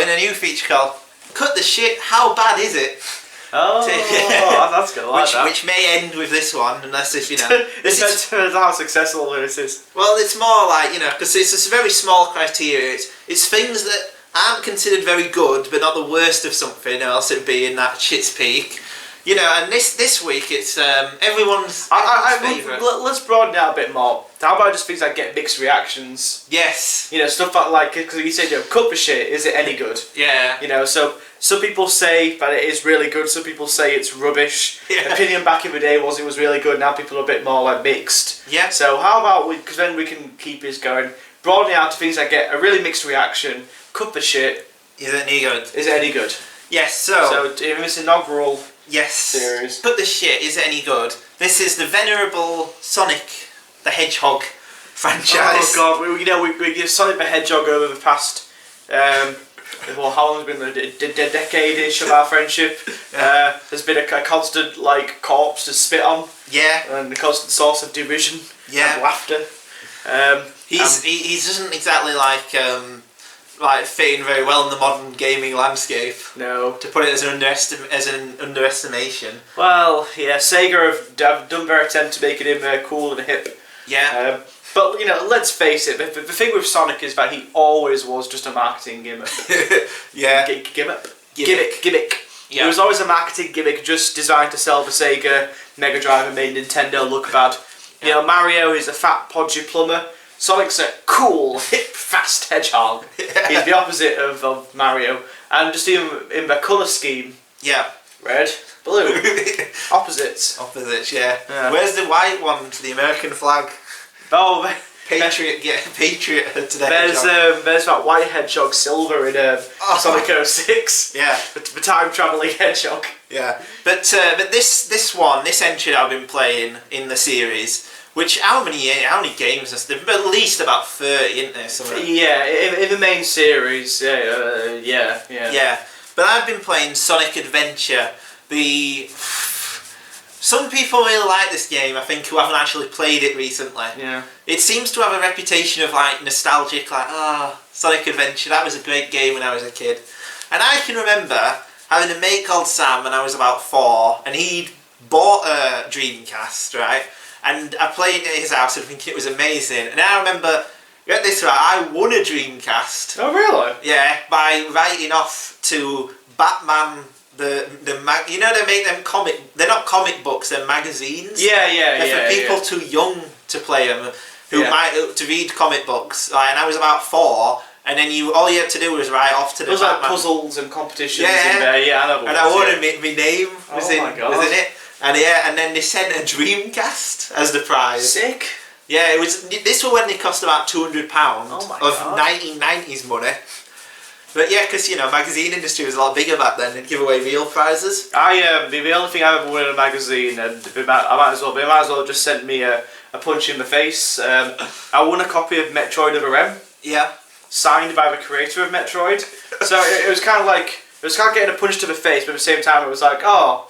in a new feature called Cut the Shit, How Bad Is It? Oh, that's good. I like that. Which may end with this one, unless if, you know... This depends on how successful this is. Well, it's more like, you know, because it's a very small criteria. It's things that aren't considered very good, but not the worst of something, or else it'd be in that shit's peak. You know, and this week it's everyone's favourite. Let's broaden it out a bit more. How about just things that get mixed reactions? Yes. You know, stuff like, because you said, you know, cut the shit, is it any good? Yeah. You know, so some people say that it is really good, some people say it's rubbish. Yeah. Opinion back in the day was it was really good, now people are a bit more like mixed. Yeah. So how about because then we can keep this going, broaden it out to things that get a really mixed reaction, cut the shit. Is it any good? Is it any good? Yes, so in this inaugural... Yes. Series. Cut the shit, is it any good? This is the venerable Sonic the Hedgehog franchise. Oh god, we give Sonic the Hedgehog over the past, well, how long has it been? A decade-ish of our friendship. There's been a constant, like, corpse to spit on. Yeah. And a constant source of derision. Yeah. And laughter. He doesn't exactly like fitting very well in the modern gaming landscape. No. To put it as an underestimation. Well, yeah, Sega have done their attempt to make him cool and hip. Yeah. But, you know, let's face it, the thing with Sonic is that he always was just a marketing gimmick. Yeah. Gimmick. Yeah. It was always a marketing gimmick just designed to sell the Sega Mega Drive and made Nintendo look bad. You know, Mario is a fat, podgy plumber. Sonic's a cool, hip, fast hedgehog. Yeah. He's the opposite of Mario. And just even in the colour scheme. Yeah. Red, blue. Opposites. Opposites, yeah. Yeah. Where's the white one to the American flag? Oh, Patriot to the there's that white hedgehog silver in Sonic 06. Yeah. The time travelling hedgehog. Yeah. But this entry I've been playing in the series, which how many games is there? At least about 30, isn't there? Somewhere? Yeah, in the main series, yeah. Yeah. But I've been playing Sonic Adventure. Some people really like this game, I think, who haven't actually played it recently. Yeah. It seems to have a reputation of like nostalgic, like, Sonic Adventure, that was a great game when I was a kid. And I can remember having a mate called Sam when I was about 4, and he'd bought a Dreamcast, right? And I played it at his house and I think it was amazing. And I remember, get this right, I won a Dreamcast. Oh really? Yeah, by writing off to Batman, you know they make them they're not comic books, they're magazines. They're for people too young to play them, who might to read comic books. And I was about 4, and then all you had to do was write off to the Batman. Like puzzles and competitions in there, I know. And I won it, my name was in it. And then they sent a Dreamcast as the prize. Sick. Yeah, it was. This was when they cost about £200 of 1990s money. But yeah, because you know, magazine industry was a lot bigger back then. They'd give away real prizes. The only thing I ever won in a magazine, and they might as well just sent me a punch in the face. I won a copy of Metroid Other M. Yeah. Signed by the creator of Metroid. So it was kind of getting a punch to the face, but at the same time it was like, oh,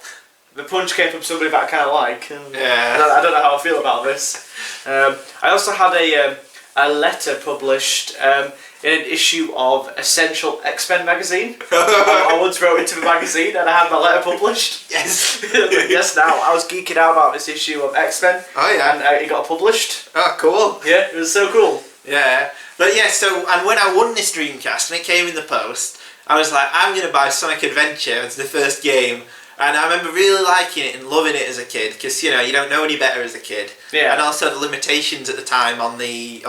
the punch came from somebody that I kind of like. Yeah. I don't know how I feel about this. I also had a letter published in an issue of Essential X-Men magazine. I once wrote into the magazine and I had my letter published. Yes. Yes, now I was geeking out about this issue of X-Men. Oh yeah. And it got published. Oh, cool. Yeah, it was so cool. Yeah. But yeah, and when I won this Dreamcast and it came in the post, I was like, I'm going to buy Sonic Adventure. It's the first game. And I remember really liking it and loving it as a kid, because you know you don't know any better as a kid. Yeah. And also the limitations at the time on the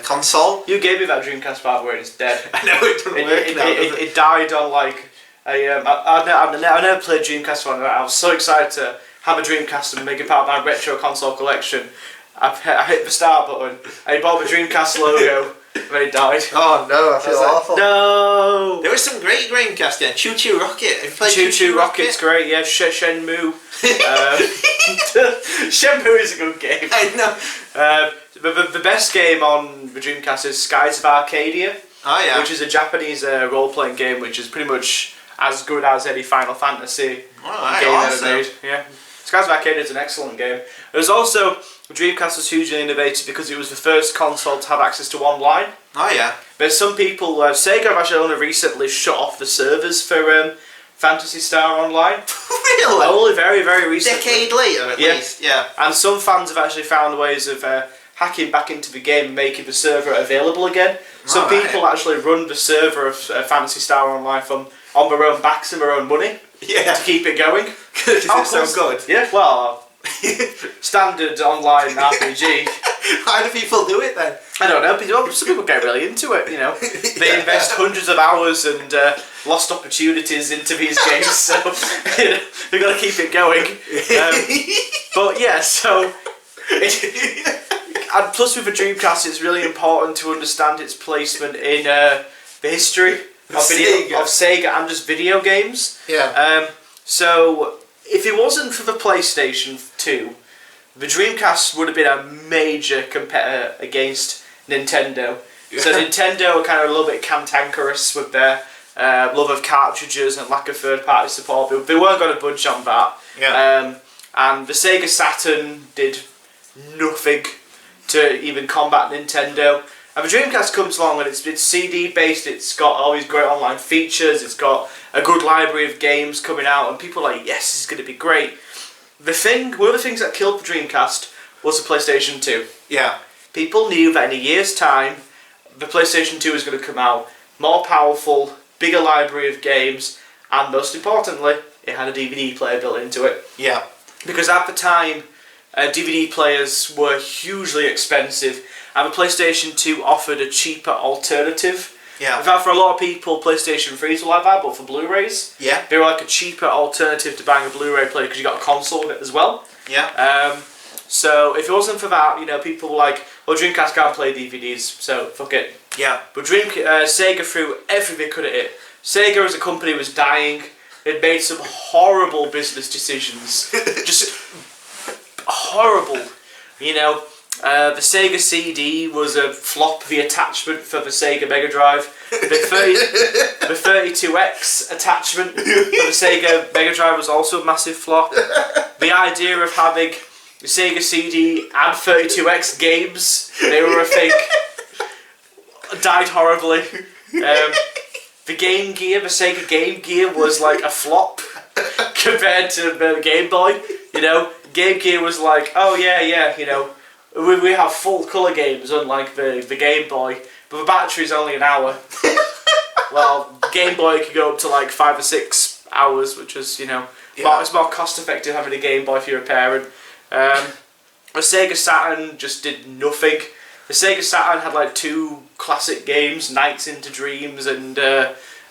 console. You gave me that Dreamcast by the way, and it's dead. I know it doesn't work now. It died on like I've never played Dreamcast one. I was so excited to have a Dreamcast and make it part of my retro console collection. I hit the start button. I bought the Dreamcast logo. Then it died. Oh no, I feel awful. No! There was some great Dreamcast then. Choo Choo Rocket. Have you played Choo Choo Rocket's great, yeah. Shenmue. Shenmue is a good game. I know. The best game on the Dreamcast is Skies of Arcadia. Oh yeah. Which is a Japanese role-playing game which is pretty much as good as any Final Fantasy game ever made. Yeah. Skies of Arcadia is an excellent game. It was also, Dreamcast was hugely innovative because it was the first console to have access to online. Oh yeah. But some people, Sega have actually only recently shut off the servers for Phantasy Star Online. Really? Only very, very recently. Decade later, at least. Yeah. And some fans have actually found ways of hacking back into the game and making the server available again. Some people actually run the server of Phantasy Star Online on their own backs and their own money. Yeah. To keep it going. Because it's so good. Yeah, well, standard online RPG. Why do people do it then? I don't know. Some people get really into it, you know. They invest hundreds of hours and lost opportunities into these games, so they've got to keep it going. But yeah, so... and plus with the Dreamcast, it's really important to understand its placement in the history of Sega and just video games. Yeah. So, if it wasn't for the PlayStation 2, the Dreamcast would have been a major competitor against Nintendo. So Nintendo are kind of a little bit cantankerous with their love of cartridges and lack of third-party support. They weren't going to budge on that. Yeah. And the Sega Saturn did nothing to even combat Nintendo. And the Dreamcast comes along and it's CD based, it's got all these great online features, it's got a good library of games coming out, and people are like, yes, this is going to be great. One of the things that killed the Dreamcast was the PlayStation 2. Yeah. People knew that in a year's time, the PlayStation 2 was going to come out more powerful, bigger library of games, and most importantly, it had a DVD player built into it. Yeah. Because at the time, DVD players were hugely expensive, and the PlayStation 2 offered a cheaper alternative. Yeah. In fact, for a lot of people, PlayStation 3s were like that, but for Blu-rays, Yeah. they were like a cheaper alternative to buying a Blu-ray player because you got a console with it as well. Yeah. So if it wasn't for that, you know, people were like, well, Dreamcast can't play DVDs, so fuck it. Yeah. But Sega threw everything they could at it. Sega as a company was dying. They'd made some horrible business decisions. Just horrible. You know, the Sega CD was a flop, the attachment for the Sega Mega Drive. The 32X attachment for the Sega Mega Drive was also a massive flop. The idea of having the Sega CD and 32X games, they were a thing, died horribly. The Game Gear, the Sega Game Gear was like a flop compared to the Game Boy. You know, Game Gear was like, oh yeah, you know, we have full colour games unlike the Game Boy, but the battery's only an hour. Well, Game Boy could go up to like 5 or 6 hours, which is, you know, it's more cost effective having a Game Boy if you're a parent. The Sega Saturn just did nothing. The Sega Saturn had like 2 classic games, Nights into Dreams and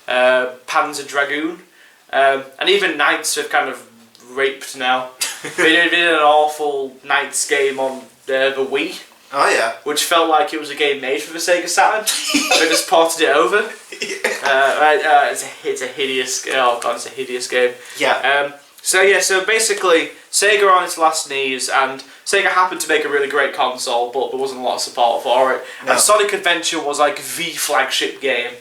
Panzer Dragoon. And even Nights have kind of raped now. They did an awful Nights game on the Wii. Oh yeah. Which felt like it was a game made for the Sega Saturn. And they just ported it over. It's a hideous. Oh god, it's a hideous game. Yeah. So basically, Sega on its last knees, and Sega happened to make a really great console, but there wasn't a lot of support for it. No. And Sonic Adventure was like the flagship game.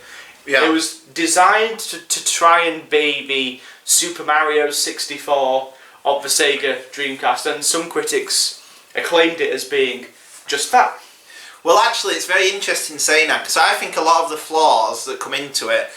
Yeah. It was designed to try and be the Super Mario 64 of the Sega Dreamcast, and some critics acclaimed it as being just that. Well, actually, it's very interesting saying that, because I think a lot of the flaws that come into it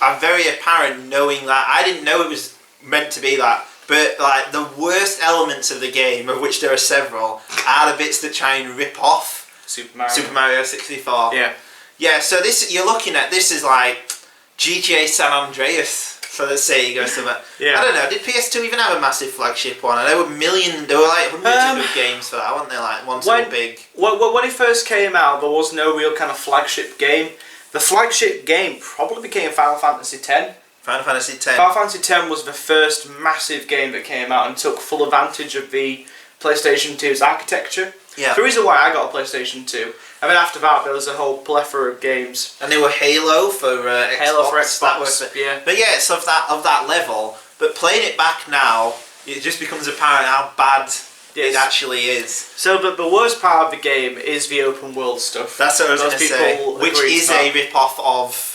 are very apparent knowing that. I didn't know it was meant to be that, but like the worst elements of the game, of which there are several, are the bits that try and rip off Super Mario 64. Yeah. Yeah, so this you're looking at, this is like GTA San Andreas for the Sega or something. Yeah. I don't know, did PS2 even have a massive flagship one? And there were like hundreds of games for that, weren't there? Like one so big. When it first came out, there was no real kind of flagship game. The flagship game probably became Final Fantasy X. Final Fantasy X. Final Fantasy X was the first massive game that came out and took full advantage of the PlayStation 2's architecture. Yeah. The reason why I got a PlayStation 2. I mean, after that, there was a whole plethora of games. And they were Halo for Xbox. Halo for Xbox, yeah. But yeah, it's of that level. But playing it back now, it just becomes apparent how bad it actually is. So the worst part of the game is the open world stuff. That's what I was going to say. Which is a rip-off of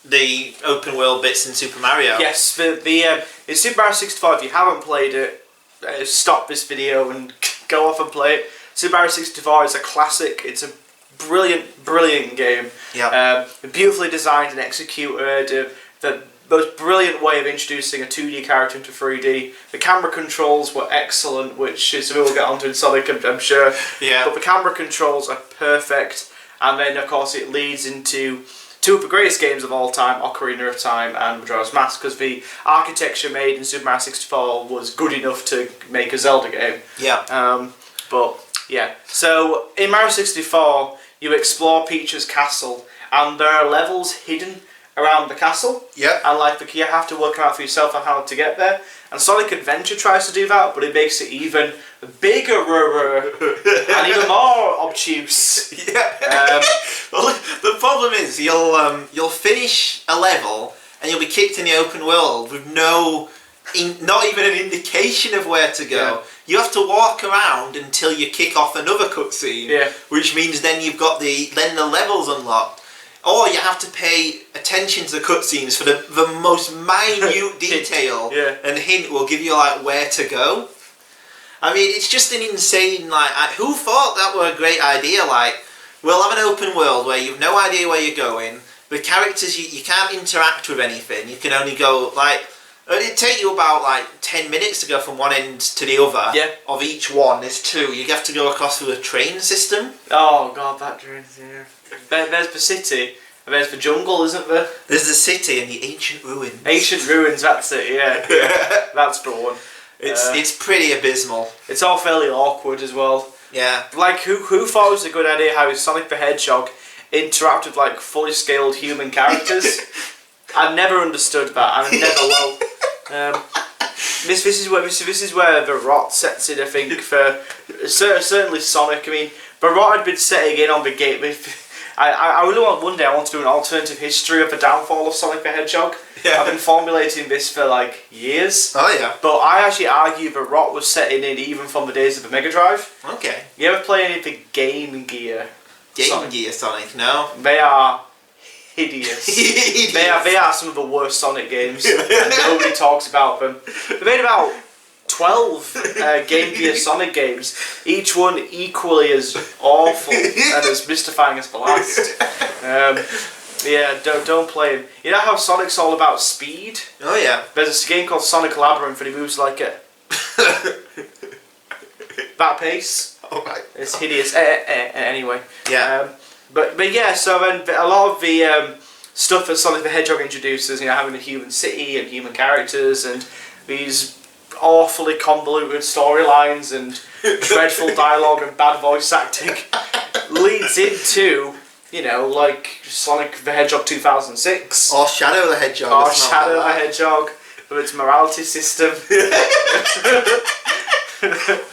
the open world bits in Super Mario. Yes, in Super Mario 64, if you haven't played it, stop this video and go off and play it. Super Mario 64 is a classic. It's a brilliant game. Yeah. Beautifully designed and executed. The most brilliant way of introducing a 2D character into 3D. The camera controls were excellent, which is something we'll get onto in Sonic, I'm sure. Yeah. But the camera controls are perfect. And then, of course, it leads into two of the greatest games of all time, Ocarina of Time and Majora's Mask, because the architecture made in Super Mario 64 was good enough to make a Zelda game. Yeah. But, yeah. So, in Mario 64, you explore Peach's castle, and there are levels hidden around the castle. Yeah. And you have to work out for yourself on how to get there. And Sonic Adventure tries to do that, but it makes it even bigger and even more obtuse. Yeah. Well, the problem is you'll finish a level and you'll be kicked in the open world with not even an indication of where to go. Yeah. You have to walk around until you kick off another cutscene. Yeah. Which means then you've got the level's unlocked. Or you have to pay attention to the cutscenes for the most minute detail Yeah. and hint will give you like where to go. I mean, it's just an insane, who thought that were a great idea? Like, we'll have an open world where you've no idea where you're going. The characters, you can't interact with anything. You can only go, it'd take you about 10 minutes to go from one end to the other. Yeah. Of each one, there's two. You have to go across through a train system. Oh god, that train, yeah. There's the city, and there's the jungle, isn't there? There's the city and the ancient ruins. Ancient ruins, that's it, yeah. That's the one. It's pretty abysmal. It's all fairly awkward as well. Yeah. Who thought it was a good idea how Sonic the Hedgehog interacted with fully scaled human characters? I never understood that, and I never will. This is where the rot sets in, I think, for certainly Sonic. I mean, the rot had been setting in on the game. I really want one day I want to do an alternative history of the downfall of Sonic the Hedgehog. Yeah. I've been formulating this for years. Oh yeah. But I actually argue the rot was setting in even from the days of the Mega Drive. Okay. You ever play any of the Game Gear? Game Gear Sonic? No. They are hideous. They are some of the worst Sonic games, and nobody talks about them. They made about 12 Game Gear Sonic games, each one equally as awful and as mystifying as the last. Yeah, don't play them. You know how Sonic's all about speed? Oh yeah. There's a game called Sonic Labyrinth and he moves like a... that pace. Oh right. It's hideous. Anyway. Yeah. But yeah, so then a lot of the stuff that Sonic the Hedgehog introduces, having a human city and human characters and these awfully convoluted storylines and dreadful dialogue and bad voice acting leads into, Sonic the Hedgehog 2006. Or Shadow the Hedgehog. Or Shadow the Hedgehog with its morality system.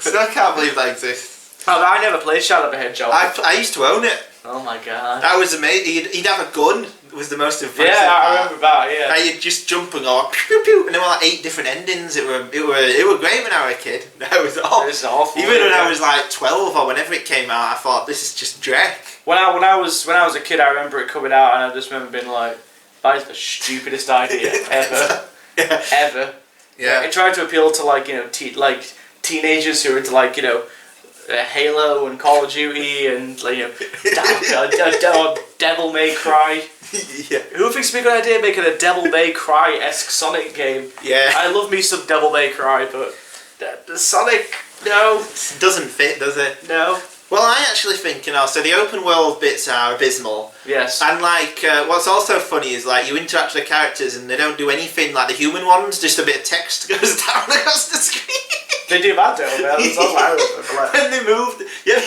So I can't believe that exists. I never played Shadow the Hedgehog. I used to own it. Oh my god. That was amazing. He'd have a gun. Was the most impressive. Yeah, I part. remember that. Yeah. Now you'd just jump and go pew pew pew, and there were 8 different endings. It were great when I was a kid. It was awful. It was awful. Even when I was 12 or whenever it came out, I thought this is just dreck. When I was a kid, I remember it coming out, and I just remember being like, "That is the stupidest idea ever, Yeah. ever." Yeah. It tried to appeal to teenagers who are into Halo and Call of Duty and Devil May Cry. Yeah. Who thinks it'd be a good idea making a Devil May Cry-esque Sonic game? Yeah. I love me some Devil May Cry, but the Sonic, no. It doesn't fit, does it? No. Well, I actually think, so the open world bits are abysmal. Yes. And what's also funny is you interact with the characters and they don't do anything like the human ones, just a bit of text goes down across the screen. They do that, don't they? That's all I remember. And they moved. Yeah,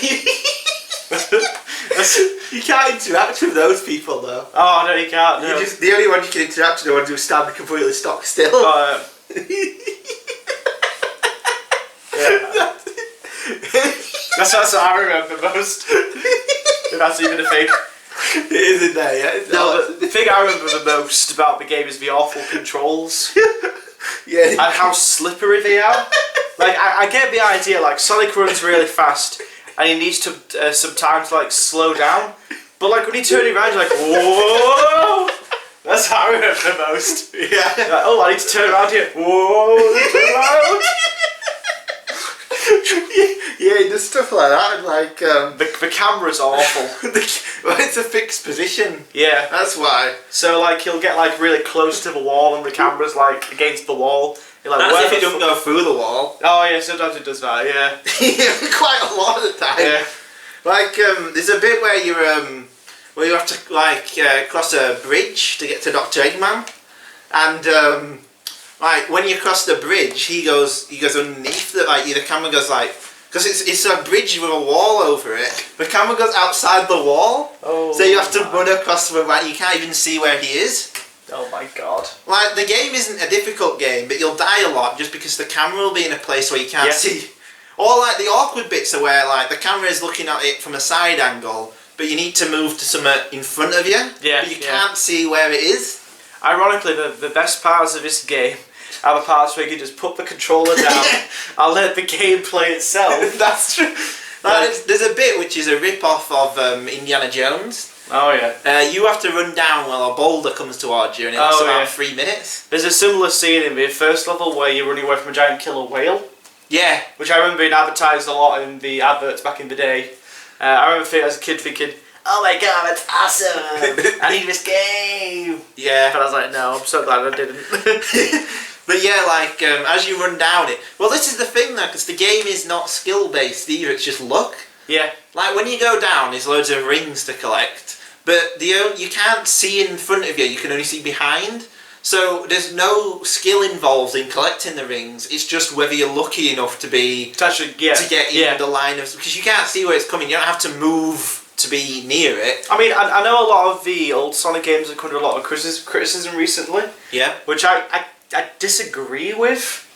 you can't interact with those people though. Oh no, you can't. No. The only one you can interact with are the ones who stand completely stock still. Yeah. That's what I remember most. If that's even a thing. It is in there, yeah. No, but the thing I remember the most about the game is the awful controls. Yeah. And how slippery they are. I get the idea, Sonic runs really fast and he needs to sometimes slow down. But when you turn it around, you're like, whoa! That's how I remember the most. Yeah. I need to turn around here. Whoa, turn around. Yeah, he does stuff like that. Like The camera's awful. well, it's a fixed position. Yeah. That's why. So like he'll get like really close to the wall and the camera's like against the wall. You're like, That's if it doesn't go through the wall. Oh yeah, sometimes it does that. Yeah. Yeah, quite a lot of the time. Yeah. Like there's a bit where you have to like cross a bridge to get to Dr. Eggman, and like when you cross the bridge, he goes underneath the the camera goes like. Because it's a bridge with a wall over it. The camera goes outside the wall, so you have to run across the right. You can't even see where he is. Oh my god. Like the game isn't a difficult game, but you'll die a lot just because the camera will be in a place where you can't see. Or like the awkward bits are where like the camera is looking at it from a side angle, but you need to move to somewhere in front of you. Yeah. But you can't see where it is. Ironically, the best parts of this game are the parts where you can just put the controller down and let the game play itself. That's true. There's a bit which is a rip-off of Indiana Jones. Oh yeah. You have to run down while a boulder comes towards you, and it lasts about 3 minutes. There's a similar scene in the first level where you're running away from a giant killer whale. Yeah. Which I remember being advertised a lot in the adverts back in the day. I remember as a kid thinking, oh my god, that's awesome! I need this game! Yeah. But I was like, no, I'm so glad I didn't. But yeah, like, as you run down it... Well, this is the thing though, because the game is not skill-based either, it's just luck. Yeah. Like, when you go down, there's loads of rings to collect, but you can't see in front of you, you can only see behind. So there's no skill involved in collecting the rings, it's just whether you're lucky enough to get in the line of... Because you can't see where it's coming, you don't have to move to be near it. I mean, I know a lot of the old Sonic games have come under a lot of criticism recently. Yeah. Which I disagree with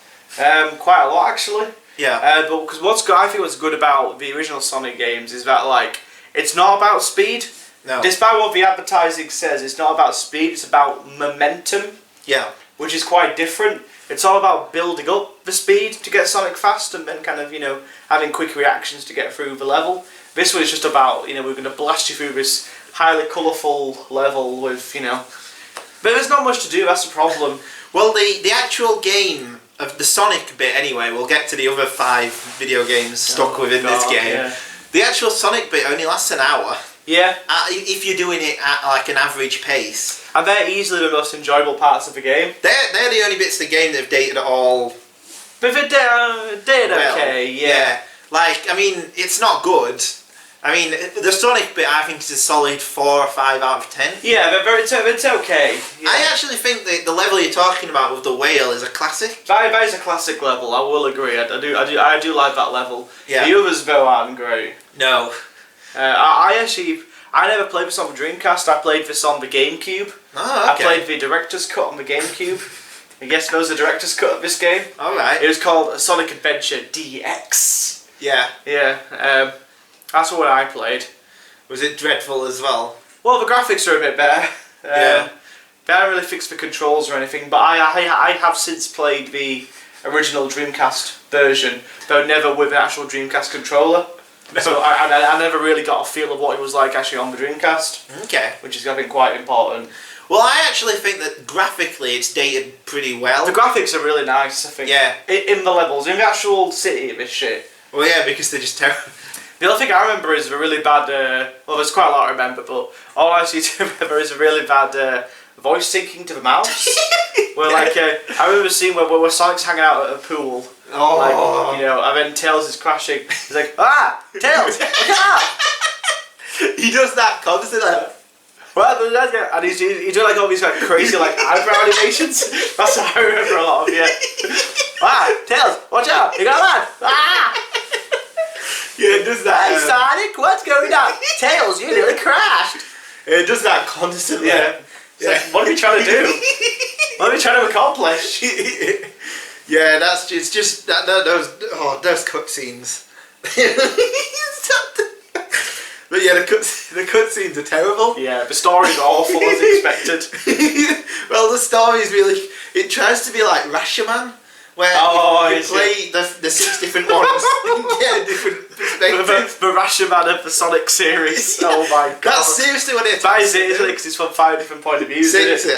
quite a lot actually. Yeah. But because I think what's good about the original Sonic games is that like it's not about speed. No. Despite what the advertising says, it's not about speed. It's about momentum. Yeah. Which is quite different. It's all about building up the speed to get Sonic fast and then kind of having quick reactions to get through the level. This one is just about we're going to blast you through this highly colourful level with But there's not much to do. That's the problem. Well, the actual game of the Sonic bit anyway, we'll get to the other 5 video games stuck within this game. Yeah. The actual Sonic bit only lasts an hour. Yeah. If you're doing it at like an average pace. And they're easily the most enjoyable parts of the game. They're the only bits of the game that have dated at all. But they're okay, yeah. Like, I mean, it's not good. I mean, the Sonic bit I think is a solid 4 or 5 out of 10. Yeah, it's okay. Yeah. I actually think that the level you're talking about with the whale is a classic. That is a classic level. I will agree. I do like that level. Yeah. The others though aren't great. No. I never played this on the Dreamcast. I played this on the GameCube. Oh, okay. I played the director's cut on the GameCube. I guess there was a director's cut of this game. All right. It was called Sonic Adventure DX. Yeah. Yeah. That's what I played. Was it dreadful as well? Well, the graphics are a bit better. Yeah. They haven't really fixed the controls or anything, but I have since played the original Dreamcast version, though never with an actual Dreamcast controller. No. So I never really got a feel of what it was like actually on the Dreamcast. Okay. Which is, I think, quite important. Well, I actually think that graphically it's dated pretty well. The graphics are really nice, I think. Yeah. In the levels, in the actual city of this shit. Well, yeah, because they're just terrible. The other thing I remember is a really bad, well, there's quite a lot I remember, but all I seem to remember is a really bad voice syncing to the mouse. Where, like, I remember seeing where Sonic's hanging out at a pool. Oh. Like, and then Tails is crashing. He's like, ah, Tails, look out! He does that constantly. Well, and he's doing like all these like crazy like eyebrow animations. That's what I remember a lot of, yeah. Ah, Tails, watch out, you got that! Ah! Yeah, it does that. Hey Sonic, what's going on? Tails, you nearly crashed. It does that constantly. Yeah. Like, what are we trying to do? What are we trying to accomplish? Yeah, it's just those cutscenes. But yeah, the cutscenes are terrible. Yeah, the story's awful as expected. Well, the story's really... It tries to be like Rashomon, where you play the 6 different ones and get a different perspective. The Rashomon of the Sonic series. Oh my god. That's seriously what it is. That is it, isn't it? Because it's from 5 different point of views, isn't it?